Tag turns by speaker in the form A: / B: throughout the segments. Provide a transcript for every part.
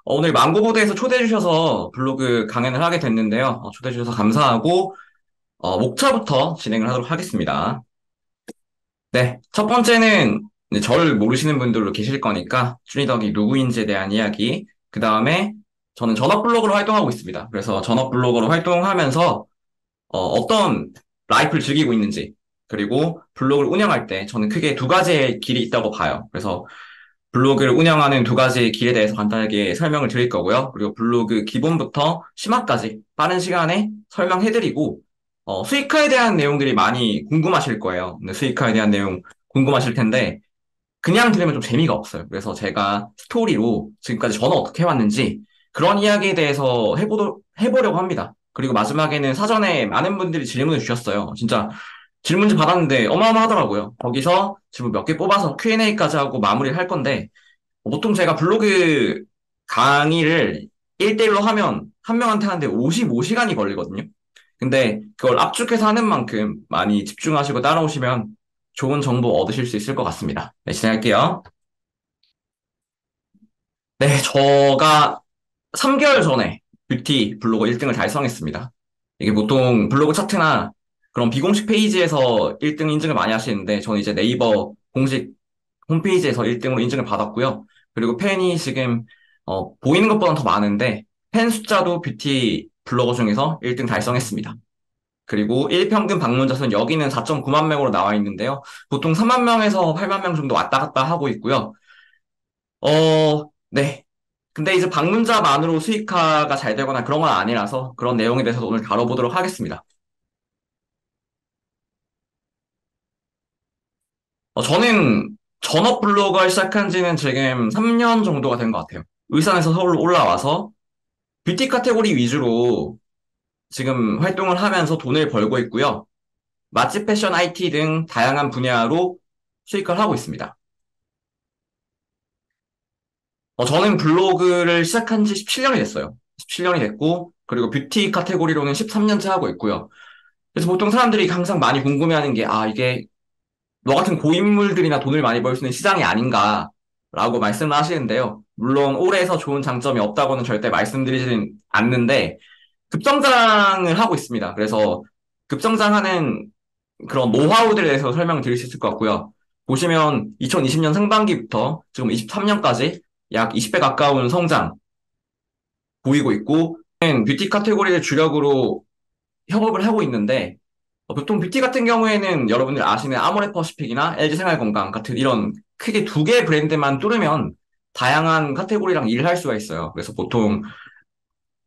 A: 오늘 망고보드에서 초대해 주셔서 블로그 강연을 하게 됐는데요. 초대해 주셔서 감사하고, 목차부터 진행을 하도록 하겠습니다. 네, 첫 번째는 이제 저를 모르시는 분들도 계실 거니까, 쭈니덕이 누구인지에 대한 이야기, 그 다음에 저는 전업 블로거로 활동하고 있습니다. 그래서 전업 블로거로 활동하면서 떤 라이프를 즐기고 있는지, 그리고 블로그를 운영할 때 저는 크게 두 가지의 길이 있다고 봐요. 그래서 블로그를 운영하는 두 가지 길에 대해서 간단하게 설명을 드릴 거고요. 그리고 블로그 기본부터 심화까지 빠른 시간에 설명해드리고, 수익화에 대한 내용들이 많이 궁금하실 거예요. 근데 수익화에 대한 내용 궁금하실 텐데, 그냥 들으면 좀 재미가 없어요. 그래서 제가 스토리로 지금까지 저는 어떻게 해왔는지 그런 이야기에 대해서 해보려고 합니다. 그리고 마지막에는 사전에 많은 분들이 질문을 주셨어요. 진짜 질문지 받았는데 어마어마하더라고요. 거기서 질문 몇 개 뽑아서 Q&A까지 하고 마무리를 할 건데, 보통 제가 블로그 강의를 1대1로 하면 한 명한테 하는데 55시간이 걸리거든요. 근데 그걸 압축해서 하는 만큼 많이 집중하시고 따라오시면 좋은 정보 얻으실 수 있을 것 같습니다. 네, 시작할게요. 네, 저가 3개월 전에 뷰티 블로거 1등을 달성했습니다. 이게 보통 블로그 차트나 그런 비공식 페이지에서 1등 인증을 많이 하시는데 저는 이제 네이버 공식 홈페이지에서 1등으로 인증을 받았고요. 그리고 팬이 지금 보이는 것보다 더 많은데 팬 숫자도 뷰티 블로거 중에서 1등 달성했습니다. 그리고 1평균 방문자 수는 여기는 4.9만 명으로 나와 있는데요. 보통 3만 명에서 8만 명 정도 왔다 갔다 하고 있고요. 네. 근데 이제 방문자만으로 수익화가 잘 되거나 그런 건 아니라서 그런 내용에 대해서 오늘 다뤄보도록 하겠습니다. 저는 전업 블로거 시작한 지는 지금 3년 정도가 된 것 같아요. 울산에서 서울로 올라와서 뷰티 카테고리 위주로 지금 활동을 하면서 돈을 벌고 있고요. 맛집 패션 IT 등 다양한 분야로 수익을 하고 있습니다. 저는 블로그를 시작한 지 17년이 됐어요. 17년이 됐고, 그리고 뷰티 카테고리로는 13년째 하고 있고요. 그래서 보통 사람들이 항상 많이 궁금해하는 게, 이게 너 같은 고인물들이나 돈을 많이 벌 수 있는 시장이 아닌가라고 말씀을 하시는데요. 물론 올해에서 좋은 장점이 없다고는 절대 말씀드리지는 않는데, 급성장을 하고 있습니다. 그래서 급성장하는 그런 노하우들에 대해서 설명을 드릴 수 있을 것 같고요. 보시면 2020년 상반기부터 지금 23년까지 약 20배 가까운 성장 보이고 있고, 뷰티 카테고리를 주력으로 협업을 하고 있는데, 보통 뷰티 같은 경우에는 여러분들 아시는 아모레퍼시픽이나 LG생활건강 같은 이런 크게 두 개의 브랜드만 뚫으면 다양한 카테고리랑 일을 할 수가 있어요. 그래서 보통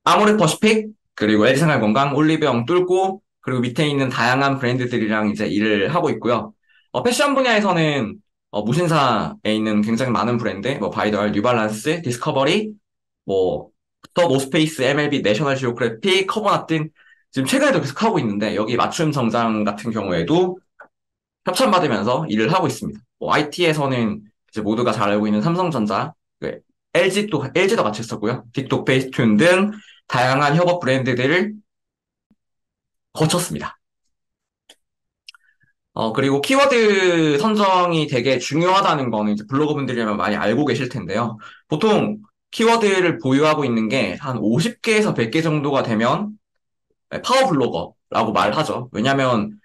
A: 아모레퍼시픽, 그리고 LG생활건강, 올리브영 뚫고, 그리고 밑에 있는 다양한 브랜드들이랑 이제 일을 하고 있고요. 패션 분야에서는 무신사에 있는 굉장히 많은 브랜드, 뭐 바이덜, 뉴발란스, 디스커버리, 뭐 더 노스페이스, MLB, 내셔널 지오그래픽, 커버낫 등 지금 최근에도 계속 하고 있는데 여기 맞춤 정장 같은 경우에도 협찬받으면서 일을 하고 있습니다. IT에서는 이제 모두가 잘 알고 있는 삼성전자, LG도 같이 했었고요. 틱톡, 페이스툰 등 다양한 협업 브랜드들을 거쳤습니다. 그리고 키워드 선정이 되게 중요하다는 거는 이제 블로거분들이라면 많이 알고 계실 텐데요. 보통 키워드를 보유하고 있는 게 한 50개에서 100개 정도가 되면 파워 블로거라고 말하죠. 왜냐하면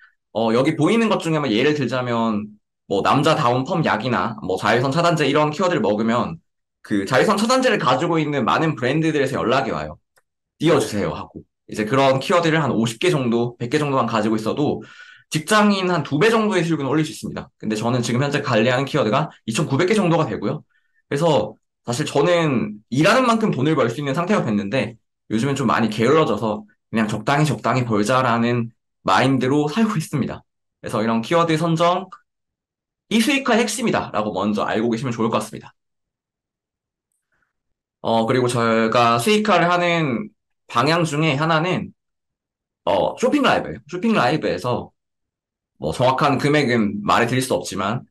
A: 여기 보이는 것 중에 뭐 예를 들자면 뭐 남자다운 펌 약이나 뭐 자외선 차단제 이런 키워드를 먹으면 그 자외선 차단제를 가지고 있는 많은 브랜드들에서 연락이 와요. 띄워주세요 하고 이제 그런 키워드를 한 50개 정도, 100개 정도만 가지고 있어도 직장인 한 두 배 정도의 수익은 올릴 수 있습니다. 근데 저는 지금 현재 관리하는 키워드가 2,900개 정도가 되고요. 그래서 사실 저는 일하는 만큼 돈을 벌 수 있는 상태가 됐는데 요즘은 좀 많이 게을러져서 그냥 적당히 적당히 벌자라는 마인드로 살고 있습니다. 그래서 이런 키워드 선정, 이 수익화의 핵심이다라고 먼저 알고 계시면 좋을 것 같습니다. 그리고 저희가 수익화를 하는 방향 중에 하나는 쇼핑 라이브예요. 쇼핑 라이브에서 뭐 정확한 금액은 말해드릴 수 없지만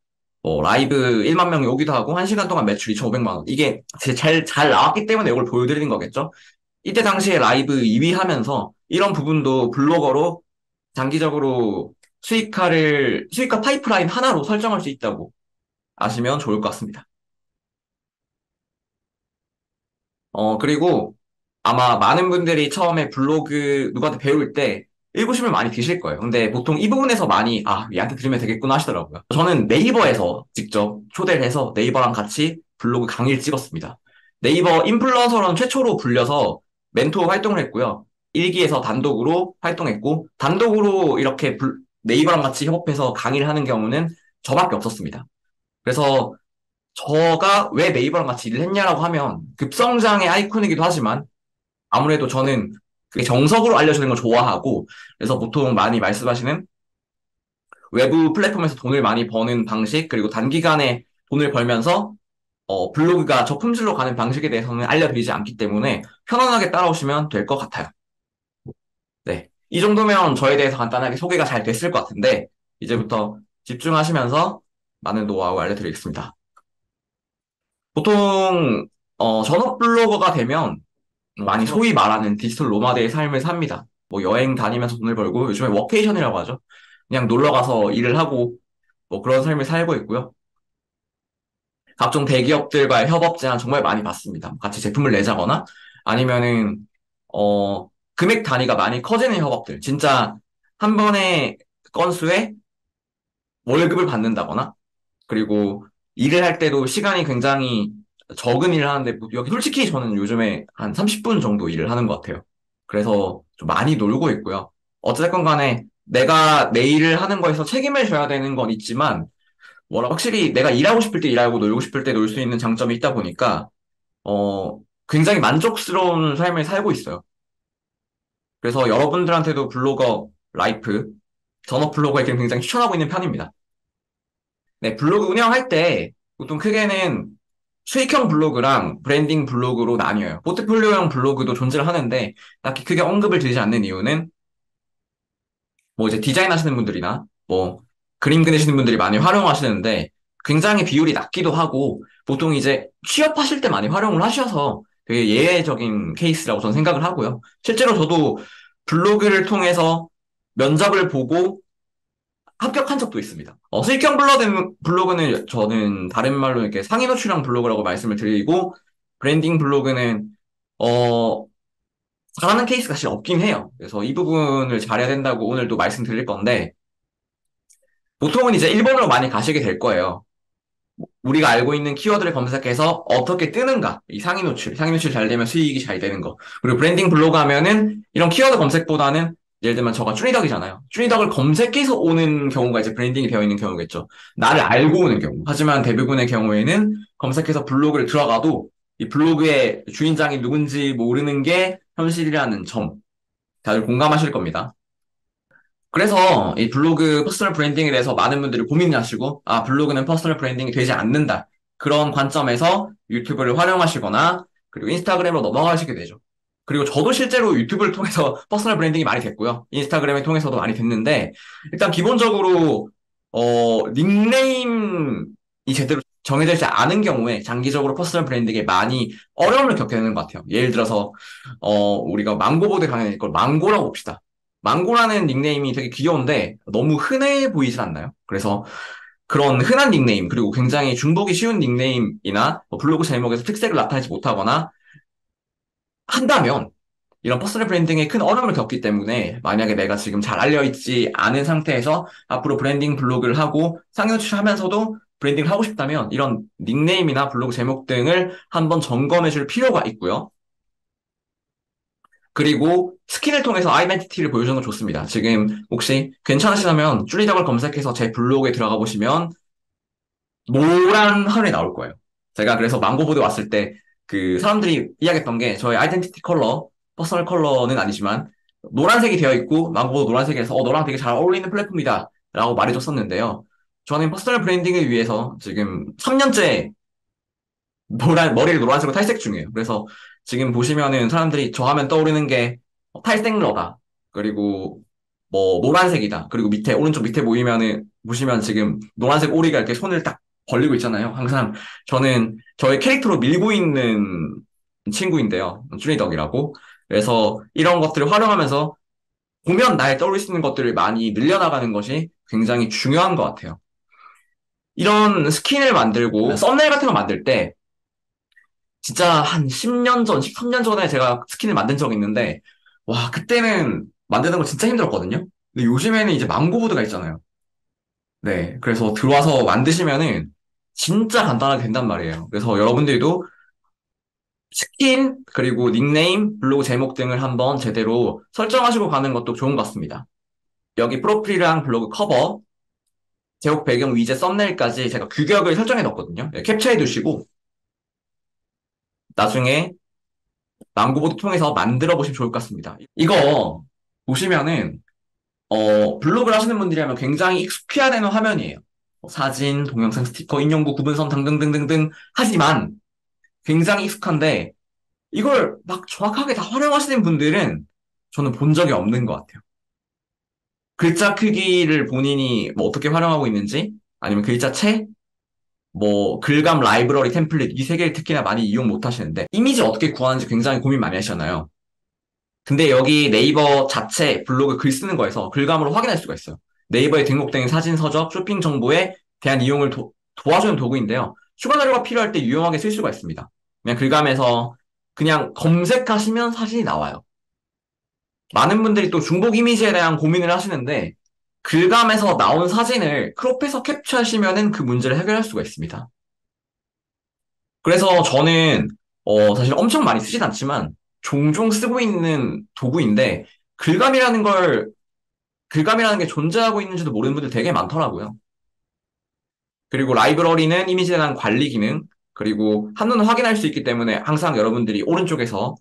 A: 라이브 1만 명이 오기도 하고 1시간 동안 매출 2,500만 원. 이게 잘 나왔기 때문에 이걸 보여드리는 거겠죠. 이때 당시에 라이브 2위 하면서 이런 부분도 블로거로 장기적으로 수익화 파이프라인 하나로 설정할 수 있다고 아시면 좋을 것 같습니다. 그리고 아마 많은 분들이 처음에 블로그 누구한테 배울 때 의구심을 많이 드실 거예요. 근데 보통 이 부분에서 많이, 얘한테 들으면 되겠구나 하시더라고요. 저는 네이버에서 직접 초대를 해서 네이버랑 같이 블로그 강의를 찍었습니다. 네이버 인플루언서로는 최초로 불려서 멘토 활동을 했고요. 일기에서 단독으로 활동했고, 단독으로 이렇게 네이버랑 같이 협업해서 강의를 하는 경우는 저밖에 없었습니다. 그래서 저가 왜 네이버랑 같이 일을 했냐라고 하면 급성장의 아이콘이기도 하지만 아무래도 저는 그게 정석으로 알려주는 걸 좋아하고 그래서 보통 많이 말씀하시는 외부 플랫폼에서 돈을 많이 버는 방식 그리고 단기간에 돈을 벌면서 블로그가 저품질로 가는 방식에 대해서는 알려드리지 않기 때문에 편안하게 따라오시면 될 것 같아요. 네. 이 정도면 저에 대해서 간단하게 소개가 잘 됐을 것 같은데 이제부터 집중하시면서 많은 노하우 알려드리겠습니다. 보통 전업 블로거가 되면 많이 소위 말하는 디지털 노마드의 삶을 삽니다. 뭐 여행 다니면서 돈을 벌고 요즘에 워케이션이라고 하죠. 그냥 놀러 가서 일을 하고 뭐 그런 삶을 살고 있고요. 각종 대기업들과의 협업 제안 정말 많이 받습니다. 같이 제품을 내자거나 아니면은 금액 단위가 많이 커지는 협업들. 진짜 한 번의 건수에 월급을 받는다거나 그리고 일을 할 때도 시간이 굉장히 적은 일을 하는데, 여기 솔직히 저는 요즘에 한 30분 정도 일을 하는 것 같아요. 그래서 좀 많이 놀고 있고요. 어쨌든 간에 내가 내 일을 하는 거에서 책임을 져야 되는 건 있지만, 확실히 내가 일하고 싶을 때 일하고 놀고 싶을 때 놀 수 있는 장점이 있다 보니까, 어, 굉장히 만족스러운 삶을 살고 있어요. 그래서 여러분들한테도 블로거 라이프, 전업 블로거에게 굉장히 추천하고 있는 편입니다. 네, 블로그 운영할 때 보통 크게는 수익형 블로그랑 브랜딩 블로그로 나뉘어요. 포트폴리오형 블로그도 존재를 하는데 딱히 크게 언급을 드리지 않는 이유는 뭐 이제 디자인 하시는 분들이나 뭐 그림 그리시는 분들이 많이 활용하시는데 굉장히 비율이 낮기도 하고 보통 이제 취업하실 때 많이 활용을 하셔서 되게 예외적인 케이스라고 저는 생각을 하고요. 실제로 저도 블로그를 통해서 면접을 보고 합격한 적도 있습니다. 수익형 블로그는 저는 다른 말로 이렇게 상위 노출형 블로그라고 말씀을 드리고, 브랜딩 블로그는, 어, 잘하는 케이스가 사실 없긴 해요. 그래서 이 부분을 잘해야 된다고 오늘도 말씀드릴 건데, 보통은 이제 1번으로 많이 가시게 될 거예요. 우리가 알고 있는 키워드를 검색해서 어떻게 뜨는가. 이 상위 노출 잘 되면 수익이 잘 되는 거. 그리고 브랜딩 블로그 하면은 이런 키워드 검색보다는 예를 들면 저가 쭈니덕이잖아요. 쭈니덕을 검색해서 오는 경우가 이제 브랜딩이 되어 있는 경우겠죠. 나를 알고 오는 경우. 하지만 대부분의 경우에는 검색해서 블로그를 들어가도 이 블로그의 주인장이 누군지 모르는 게 현실이라는 점. 다들 공감하실 겁니다. 그래서 이 블로그 퍼스널 브랜딩에 대해서 많은 분들이 고민을 하시고, 블로그는 퍼스널 브랜딩이 되지 않는다. 그런 관점에서 유튜브를 활용하시거나, 그리고 인스타그램으로 넘어가시게 되죠. 그리고 저도 실제로 유튜브를 통해서 퍼스널 브랜딩이 많이 됐고요. 인스타그램을 통해서도 많이 됐는데, 일단 기본적으로, 닉네임이 제대로 정해져 있지 않은 경우에 장기적으로 퍼스널 브랜딩에 많이 어려움을 겪게 되는 것 같아요. 예를 들어서, 우리가 망고보드 강연일 걸 망고라고 봅시다. 망고라는 닉네임이 되게 귀여운데 너무 흔해 보이진 않나요? 그래서 그런 흔한 닉네임, 그리고 굉장히 중복이 쉬운 닉네임이나 뭐 블로그 제목에서 특색을 나타내지 못하거나 한다면 이런 퍼스널 브랜딩에 큰 어려움을 겪기 때문에 만약에 내가 지금 잘 알려있지 않은 상태에서 앞으로 브랜딩 블로그를 하고 상위 노출하면서도 브랜딩을 하고 싶다면 이런 닉네임이나 블로그 제목 등을 한번 점검해 줄 필요가 있고요. 그리고 스킨을 통해서 아이덴티티를 보여주는 건 좋습니다. 지금 혹시 괜찮으시다면 쭈리덕을 검색해서 제 블로그에 들어가 보시면 노란 하늘이 나올 거예요. 제가 그래서 망고보드 왔을 때 그 사람들이 이야기했던 게 저의 아이덴티티 컬러, 퍼스널 컬러는 아니지만 노란색이 되어 있고 망고보드 노란색이라서 너랑 되게 잘 어울리는 플랫폼이다 라고 말해줬었는데요. 저는 퍼스널 브랜딩을 위해서 지금 3년째 머리를 노란색으로 탈색 중이에요. 그래서 지금 보시면은 사람들이 저 하면 떠오르는 게 탈색러다. 그리고 뭐 노란색이다. 그리고 오른쪽 밑에 보시면 지금 노란색 오리가 이렇게 손을 딱 벌리고 있잖아요. 항상 저는 저의 캐릭터로 밀고 있는 친구인데요. 쭈니덕이라고. 그래서 이런 것들을 활용하면서 보면 나에 떠올릴 수 있는 것들을 많이 늘려나가는 것이 굉장히 중요한 것 같아요. 이런 스킨을 만들고 썸네일 같은 거 만들 때 진짜 한 10년 전, 13년 전에 제가 스킨을 만든 적이 있는데, 와, 그때는 만드는 거 진짜 힘들었거든요? 근데 요즘에는 이제 망고보드가 있잖아요. 네. 그래서 들어와서 만드시면은 진짜 간단하게 된단 말이에요. 그래서 여러분들도 스킨, 그리고 닉네임, 블로그 제목 등을 한번 제대로 설정하시고 가는 것도 좋은 것 같습니다. 여기 프로필이랑 블로그 커버, 제목 배경 위젯 썸네일까지 제가 규격을 설정해 놨거든요. 네, 캡처해 두시고 나중에 망고보드 통해서 만들어 보시면 좋을 것 같습니다. 이거 보시면은 블로그를 하시는 분들이라면 굉장히 익숙해야 되는 화면이에요. 사진, 동영상, 스티커, 인용구, 구분선 등등등등등 하지만 굉장히 익숙한데 이걸 막 정확하게 다 활용하시는 분들은 저는 본 적이 없는 것 같아요. 글자 크기를 본인이 뭐 어떻게 활용하고 있는지 아니면 글자체, 뭐 글감 라이브러리 템플릿 이 세 개를 특히나 많이 이용 못 하시는데 이미지 어떻게 구하는지 굉장히 고민 많이 하시잖아요. 근데 여기 네이버 자체 블로그 글 쓰는 거에서 글감으로 확인할 수가 있어요. 네이버에 등록된 사진, 서적, 쇼핑 정보에 대한 이용을 도와주는 도구인데요. 추가 자료가 필요할 때 유용하게 쓸 수가 있습니다. 그냥 글감에서 그냥 검색하시면 사진이 나와요. 많은 분들이 또 중복 이미지에 대한 고민을 하시는데 글감에서 나온 사진을 크롭해서 캡처하시면은 그 문제를 해결할 수가 있습니다. 그래서 저는 사실 엄청 많이 쓰진 않지만 종종 쓰고 있는 도구인데 글감이라는 걸 글감이라는 게 존재하고 있는지도 모르는 분들 되게 많더라고요. 그리고 라이브러리는 이미지에 대한 관리 기능 그리고 한눈에 확인할 수 있기 때문에 항상 여러분들이 오른쪽에서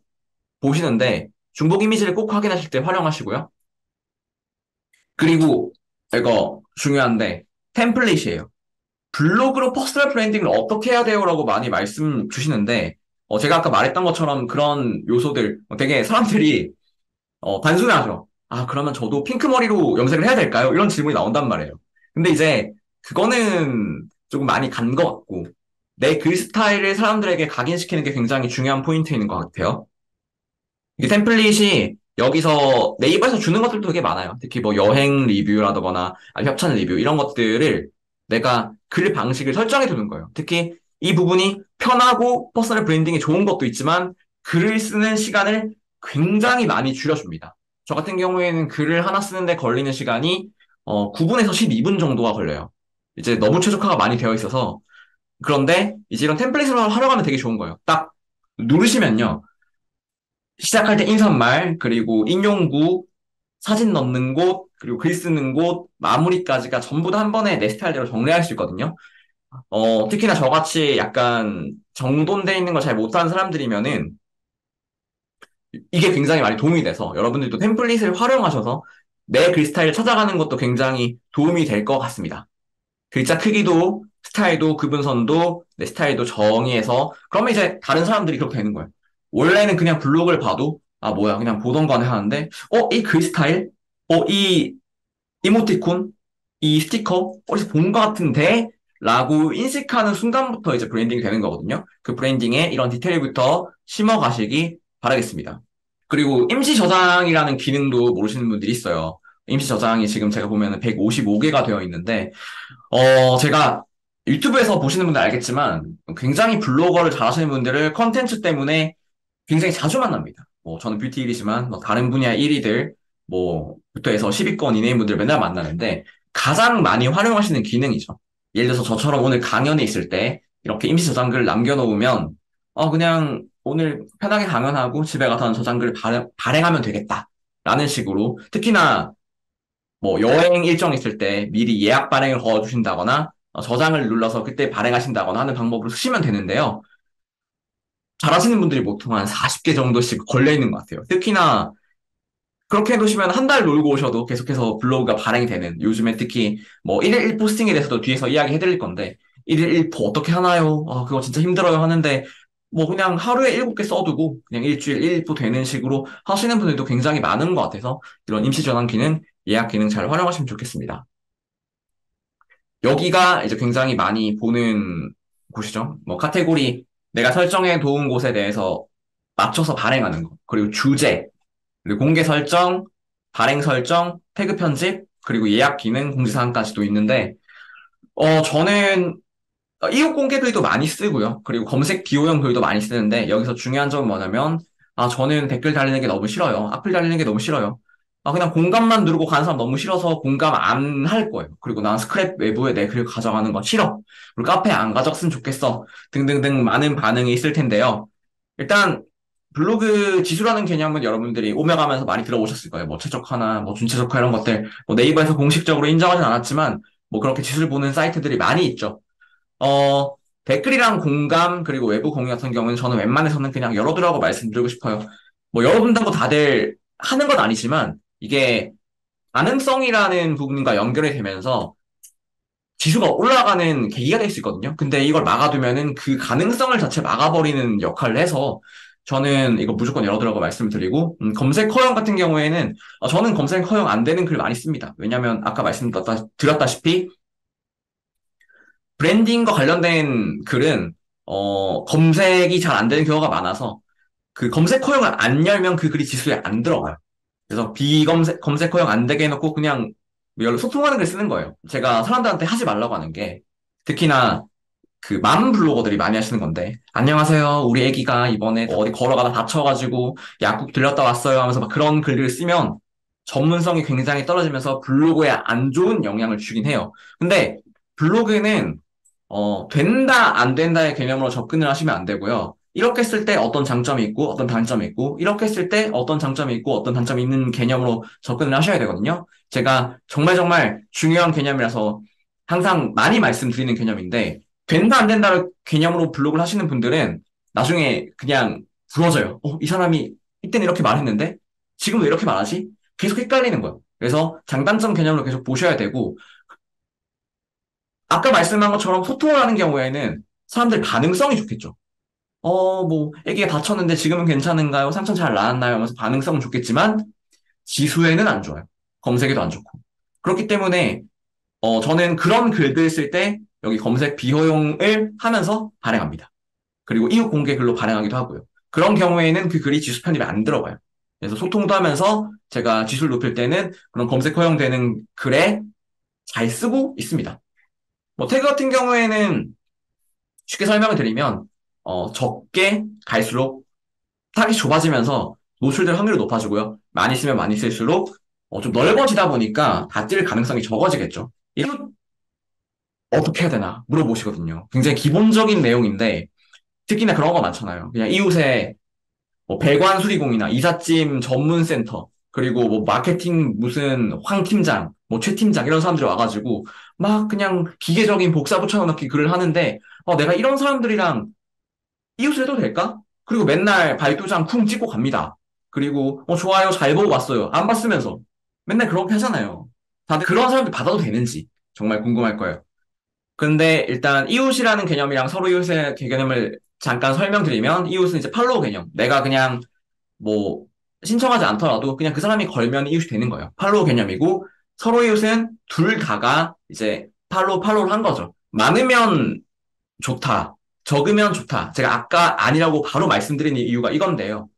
A: 보시는데 중복 이미지를 꼭 확인하실 때 활용하시고요. 그리고 이거 중요한데 템플릿이에요. 블로그로 퍼스널 브랜딩을 어떻게 해야 돼요라고 많이 말씀 주시는데 제가 아까 말했던 것처럼 그런 요소들 되게 사람들이 단순하죠. 아, 그러면 저도 핑크 머리로 염색을 해야 될까요? 이런 질문이 나온단 말이에요. 근데 이제 그거는 조금 많이 간 것 같고 내 글 스타일을 사람들에게 각인시키는 게 굉장히 중요한 포인트인 것 같아요. 이게 템플릿이 여기서 네이버에서 주는 것들도 되게 많아요. 특히 뭐 여행 리뷰라거나 아니면 협찬 리뷰 이런 것들을 내가 글 방식을 설정해 두는 거예요. 특히 이 부분이 편하고 퍼스널 브랜딩에 좋은 것도 있지만 글을 쓰는 시간을 굉장히 많이 줄여줍니다. 저 같은 경우에는 글을 하나 쓰는데 걸리는 시간이 9분에서 12분 정도가 걸려요. 이제 너무 최적화가 많이 되어 있어서 그런데 이제 이런 템플릿을 활용하면 되게 좋은 거예요. 딱 누르시면요. 시작할 때 인사말, 그리고 인용구, 사진 넣는 곳, 그리고 글 쓰는 곳, 마무리까지가 전부 다 한 번에 내 스타일대로 정리할 수 있거든요. 특히나 저같이 약간 정돈돼 있는 걸 잘 못하는 사람들이면은 이게 굉장히 많이 도움이 돼서 여러분들도 템플릿을 활용하셔서 내 글 스타일을 찾아가는 것도 굉장히 도움이 될 것 같습니다. 글자 크기도, 스타일도, 구분선도, 내 스타일도 정의해서 그러면 이제 다른 사람들이 그렇게 되는 거예요. 원래는 그냥 블로그를 봐도 아 뭐야 그냥 보던 거네 하는데 이 글 스타일? 이 이모티콘? 이 스티커? 어디서 본 것 같은데? 라고 인식하는 순간부터 이제 브랜딩이 되는 거거든요. 그 브랜딩에 이런 디테일부터 심어 가시기 바라겠습니다. 그리고 임시 저장이라는 기능도 모르시는 분들이 있어요. 임시 저장이 지금 제가 보면 155개가 되어 있는데 제가 유튜브에서 보시는 분들 알겠지만 굉장히 블로거를 잘하시는 분들을 컨텐츠 때문에 굉장히 자주 만납니다. 뭐 저는 뷰티 1이지만 뭐 다른 분야 1위들 뭐부터 해서 10위권 이내인 분들 맨날 만나는데 가장 많이 활용하시는 기능이죠. 예를 들어서 저처럼 오늘 강연에 있을 때 이렇게 임시 저장글을 남겨놓으면 그냥 오늘 편하게 강연하고 집에 가서 저장글을 발행하면 되겠다. 라는 식으로 특히나 뭐 여행 일정 있을 때 미리 예약 발행을 걸어주신다거나 저장을 눌러서 그때 발행하신다거나 하는 방법으로 쓰시면 되는데요. 잘하시는 분들이 보통 한 40개 정도씩 걸려 있는 것 같아요. 특히나 그렇게 해두시면 한 달 놀고 오셔도 계속해서 블로그가 발행이 되는 요즘에 특히 뭐 1일 1 포스팅에 대해서도 뒤에서 이야기 해드릴 건데 1일 1포 어떻게 하나요? 그거 진짜 힘들어요 하는데 뭐 그냥 하루에 7개 써두고 그냥 일주일 1포 되는 식으로 하시는 분들도 굉장히 많은 것 같아서 이런 임시 전환 기능, 예약 기능 잘 활용하시면 좋겠습니다. 여기가 이제 굉장히 많이 보는 곳이죠. 뭐 카테고리 내가 설정해 놓은 곳에 대해서 맞춰서 발행하는 거. 그리고 주제, 그리고 공개 설정, 발행 설정, 태그 편집, 그리고 예약 기능, 공지사항까지도 있는데, 저는 이웃 공개글도 많이 쓰고요. 그리고 검색 비호형 글도 많이 쓰는데 여기서 중요한 점은 뭐냐면 저는 댓글 달리는 게 너무 싫어요. 악플 달리는 게 너무 싫어요. 그냥 공감만 누르고 가는 사람 너무 싫어서 공감 안 할 거예요. 그리고 난 스크랩 외부에 내 글 가져가는 거 싫어. 그리고 카페 안 가졌으면 좋겠어. 등등등 많은 반응이 있을 텐데요. 일단 블로그 지수라는 개념은 여러분들이 오며가면서 많이 들어보셨을 거예요. 뭐 최적화나 뭐 준최적화 이런 것들 뭐 네이버에서 공식적으로 인정하진 않았지만 뭐 그렇게 지수를 보는 사이트들이 많이 있죠. 어, 댓글이랑 공감, 그리고 외부 공유 같은 경우는 저는 웬만해서는 그냥 열어두라고 말씀드리고 싶어요. 뭐 열어둔다고 다들 하는 건 아니지만 이게 가능성이라는 부분과 연결이 되면서 지수가 올라가는 계기가 될 수 있거든요. 근데 이걸 막아두면은 그 가능성을 자체 막아버리는 역할을 해서 저는 이거 무조건 열어두라고 말씀을 드리고, 검색 허용 같은 경우에는 저는 검색 허용 안 되는 글 많이 씁니다. 왜냐면 아까 말씀드렸다시피 브랜딩과 관련된 글은 검색이 잘 안 되는 경우가 많아서 그 검색 허용을 안 열면 그 글이 지수에 안 들어가요. 그래서 검색 허용 안 되게 해놓고 그냥 소통하는 글 쓰는 거예요. 제가 사람들한테 하지 말라고 하는 게 특히나 그 맘 블로거들이 많이 하시는 건데 안녕하세요 우리 애기가 이번에 어디 걸어가다 다쳐가지고 약국 들렸다 왔어요 하면서 막 그런 글들을 쓰면 전문성이 굉장히 떨어지면서 블로그에 안 좋은 영향을 주긴 해요. 근데 블로그는 된다, 안 된다의 개념으로 접근을 하시면 안 되고요. 이렇게 쓸 때 어떤 장점이 있고, 어떤 단점이 있고, 이렇게 쓸 때 어떤 장점이 있고, 어떤 단점이 있는 개념으로 접근을 하셔야 되거든요. 제가 정말 정말 중요한 개념이라서 항상 많이 말씀드리는 개념인데, 된다, 안 된다를 개념으로 블로그를 하시는 분들은 나중에 그냥 부러져요. 이 사람이 이때는 이렇게 말했는데, 지금 왜 이렇게 말하지? 계속 헷갈리는 거예요. 그래서 장단점 개념으로 계속 보셔야 되고, 아까 말씀한 것처럼 소통을 하는 경우에는 사람들 반응성이 좋겠죠. 뭐, 애기가 다쳤는데 지금은 괜찮은가요? 상처 잘 나았나요? 하면서 반응성은 좋겠지만, 지수에는 안 좋아요. 검색에도 안 좋고. 그렇기 때문에, 저는 그런 글들 쓸 때, 여기 검색 비허용을 하면서 발행합니다. 그리고 이웃 공개 글로 발행하기도 하고요. 그런 경우에는 그 글이 지수 편입에 안 들어가요. 그래서 소통도 하면서 제가 지수를 높일 때는 그런 검색 허용되는 글에 잘 쓰고 있습니다. 뭐, 태그 같은 경우에는 쉽게 설명을 드리면 적게 갈수록 탁이 좁아지면서 노출될 확률이 높아지고요. 많이 쓰면 많이 쓸수록 좀 넓어지다 보니까 닫힐 가능성이 적어지겠죠. 이거 어떻게 해야 되나 물어보시거든요. 굉장히 기본적인 내용인데 특히나 그런 거 많잖아요. 그냥 이웃에 뭐 배관 수리공이나 이삿짐 전문센터 그리고 뭐 마케팅 무슨 황 팀장, 뭐 최 팀장 이런 사람들이 와가지고 막 그냥 기계적인 복사 붙여넣기 글을 하는데 내가 이런 사람들이랑 이웃을 해도 될까? 그리고 맨날 발도장 쿵 찍고 갑니다. 그리고 좋아요 잘 보고 왔어요. 안 봤으면서 맨날 그렇게 하잖아요. 다들 그런 사람들 받아도 되는지 정말 궁금할 거예요. 근데 일단 이웃이라는 개념이랑 서로 이웃의 개념을 잠깐 설명드리면 이웃은 이제 팔로우 개념. 내가 그냥 뭐 신청하지 않더라도 그냥 그 사람이 걸면 이웃이 되는 거예요. 팔로우 개념이고 서로 이웃은 둘 다가 이제 팔로우를 한 거죠. 많으면 좋다. 적으면 좋다. 제가 아까 아니라고 바로 말씀드린 이유가 이건데요.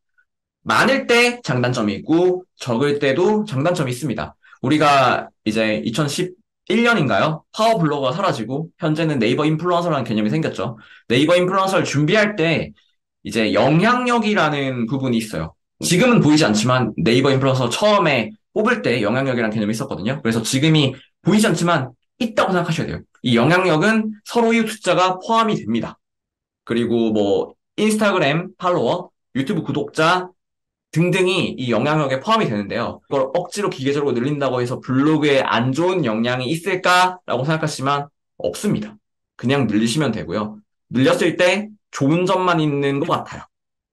A: 많을 때 장단점이 있고 적을 때도 장단점이 있습니다. 우리가 이제 2011년인가요? 파워 블로거가 사라지고 현재는 네이버 인플루언서라는 개념이 생겼죠. 네이버 인플루언서를 준비할 때 이제 영향력이라는 부분이 있어요. 지금은 보이지 않지만 네이버 인플루언서 처음에 뽑을 때 영향력이라는 개념이 있었거든요. 그래서 지금이 보이지 않지만 있다고 생각하셔야 돼요. 이 영향력은 서로 이웃 숫자가 포함이 됩니다. 그리고 뭐 인스타그램 팔로워, 유튜브 구독자 등등이 이 영향력에 포함이 되는데요. 그걸 억지로 기계적으로 늘린다고 해서 블로그에 안 좋은 영향이 있을까라고 생각하시면 없습니다. 그냥 늘리시면 되고요. 늘렸을 때 좋은 점만 있는 것 같아요.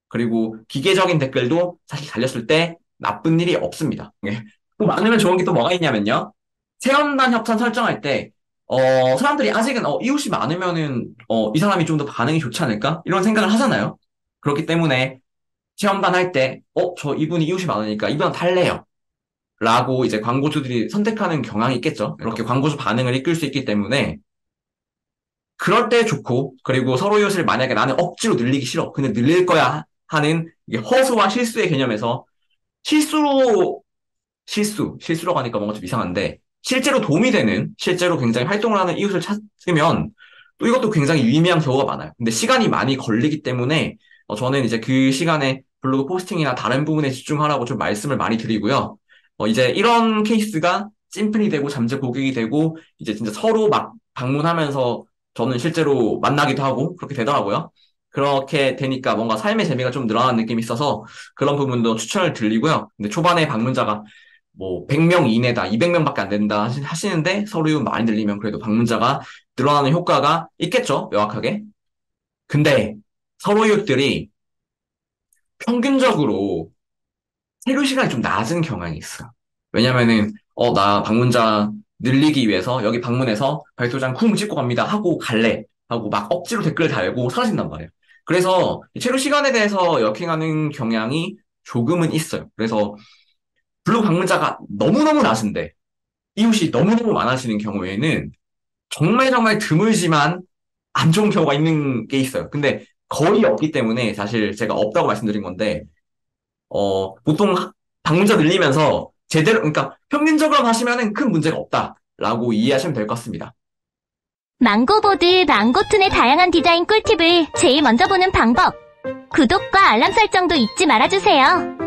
A: 그리고 기계적인 댓글도 사실 달렸을 때 나쁜 일이 없습니다. 예. 또 많으면 좋은 게 또 뭐가 있냐면요. 체험단 협찬 설정할 때 사람들이 아직은 이웃이 많으면은 이 사람이 좀 더 반응이 좋지 않을까? 이런 생각을 하잖아요. 그렇기 때문에 체험단 할 때 저 이분이 이웃이 많으니까 이분 달래요. 라고 이제 광고주들이 선택하는 경향이 있겠죠. 이렇게 광고주 반응을 이끌 수 있기 때문에 그럴 때 좋고 그리고 서로 이웃을 만약에 나는 억지로 늘리기 싫어. 근데 늘릴 거야 하는 이게 허수와 실수의 개념에서 실수로 실수로 가니까 뭔가 좀 이상한데 실제로 도움이 되는 실제로 굉장히 활동을 하는 이웃을 찾으면 또 이것도 굉장히 유의미한 경우가 많아요. 근데 시간이 많이 걸리기 때문에 저는 이제 그 시간에 블로그 포스팅이나 다른 부분에 집중하라고 좀 말씀을 많이 드리고요. 이제 이런 케이스가 찜플이 되고 잠재 고객이 되고 이제 진짜 서로 막 방문하면서 저는 실제로 만나기도 하고 그렇게 되더라고요. 그렇게 되니까 뭔가 삶의 재미가 좀 늘어나는 느낌이 있어서 그런 부분도 추천을 드리고요. 근데 초반에 방문자가 뭐 100명 이내다, 200명밖에 안 된다 하시는데 서류 많이 들리면 그래도 방문자가 늘어나는 효과가 있겠죠, 명확하게. 근데 서로이웃들이 평균적으로 체류 시간이 좀 낮은 경향이 있어. 왜냐면은, 나 방문자 늘리기 위해서 여기 방문해서 발도장 쿵 찍고 갑니다 하고 갈래 하고 막 억지로 댓글 달고 사라진단 말이에요. 그래서 이 체류 시간에 대해서 역행하는 경향이 조금은 있어요. 그래서 블로그 방문자가 너무너무 낮은데 이웃이 너무너무 많아지는 경우에는 정말 정말 드물지만 안 좋은 경우가 있는 게 있어요. 근데 거의 없기 때문에 사실 제가 없다고 말씀드린 건데, 보통 방문자 늘리면서 제대로, 그러니까 평균적으로 하시면은 큰 문제가 없다라고 이해하시면 될 것 같습니다.
B: 망고보드, 망고툰의 다양한 디자인 꿀팁을 제일 먼저 보는 방법. 구독과 알람 설정도 잊지 말아주세요.